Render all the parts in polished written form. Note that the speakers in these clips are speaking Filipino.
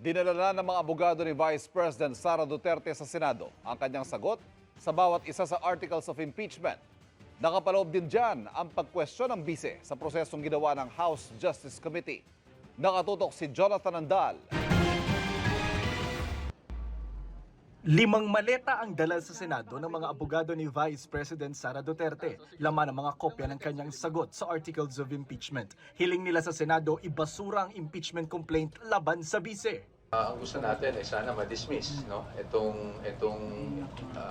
Dinala na ng mga abogado ni Vice President Sara Duterte sa Senado ang kanyang sagot sa bawat isa sa articles of impeachment. Nakapaloob din dyan ang pagkwestiyon ng bise sa prosesong ginawa ng House Justice Committee. Nakatutok si Jonathan Andal. 5 maleta ang dala sa Senado ng mga abogado ni Vice President Sara Duterte. Laman ang mga kopya ng kanyang sagot sa articles of impeachment. Hiling nila sa Senado ibasura ang impeachment complaint laban sa bise. Ang gusto natin ay sana ma-dismiss itong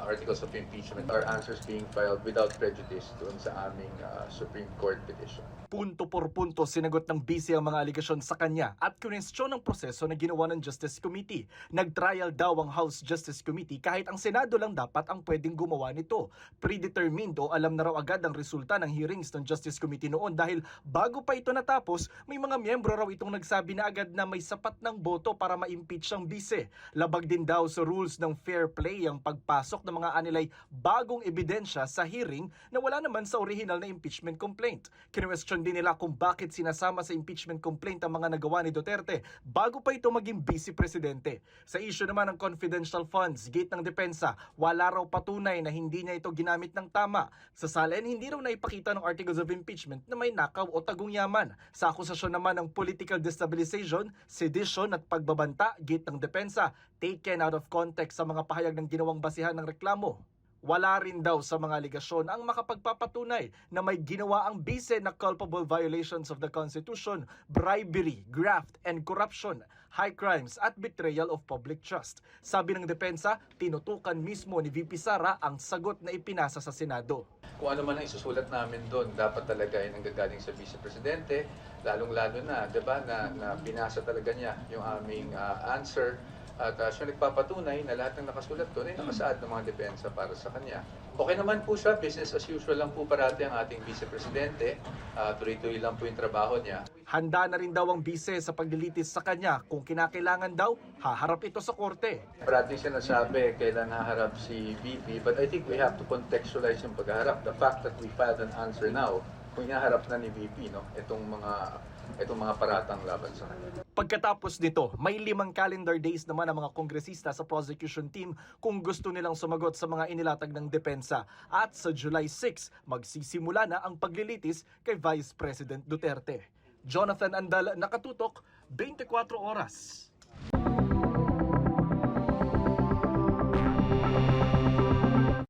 articles of impeachment, our answers being filed without prejudice doon sa aming Supreme Court petition. Punto por punto sinagot ng bise ang mga aligasyon sa kanya at kinwestiyon ang proseso na ginawa ng Justice Committee. Nag-trial daw ang House Justice Committee kahit ang Senado lang dapat ang pwedeng gumawa nito. Predetermined o alam na raw agad ang resulta ng hearings ng Justice Committee noon dahil bago pa ito natapos, may mga miyembro raw itong nagsabi na agad na may sapat ng boto para ma-impeach ang bise. Labag din daw sa rules ng fair play ang pagpasok ng mga anilay bagong ebidensya sa hearing na wala naman sa original na impeachment complaint. Kinwestiyon din nila kung bakit sinasama sa impeachment complaint ang mga nagawa ni Duterte bago pa ito maging vice presidente. Sa issue naman ng confidential funds, gate ng depensa, wala raw patunay na hindi niya ito ginamit ng tama. Sa salin, hindi raw naipakita ng articles of impeachment na may nakaw o tagong yaman. Sa akusasyon naman ng political destabilization, sedition at pagbabanta, gate ng depensa, taken out of context sa mga pahayag ng ginawang basihan ng reklamo. Wala rin daw sa mga aligasyon ang makapagpapatunay na may ginawa ang bise na culpable violations of the Constitution, bribery, graft, and corruption, high crimes at betrayal of public trust. Sabi ng depensa, tinutukan mismo ni VP Sara ang sagot na ipinasa sa Senado. Kung ano man ang isusulat namin doon, dapat talaga ay nanggagaling sa Vice Presidente, lalong-lalo na, diba, na binasa talaga niya yung aming answer. At siya nagpapatunay na lahat ng nakasulat doon ay nakasaad ng mga depensa para sa kanya. Okay naman po siya, business as usual lang po parati ang ating Vice Presidente. Tuloy-tuloy lang po yung trabaho niya. Handa na rin daw ang bise sa paglilitis sa kanya. Kung kinakailangan daw, haharap ito sa korte. Parati siya nasabi kailan haharap si VP, but I think we have to contextualize yung pagharap. The fact that we filed an answer now, kung hinaharap na ni VP, itong mga paratang laban sa kanya. Pagkatapos nito, may 5 calendar days naman ang mga kongresista sa prosecution team kung gusto nilang sumagot sa mga inilatag ng depensa. At sa July 6, magsisimula na ang paglilitis kay Vice President Duterte. Jonathan Andal, nakatutok, 24 oras.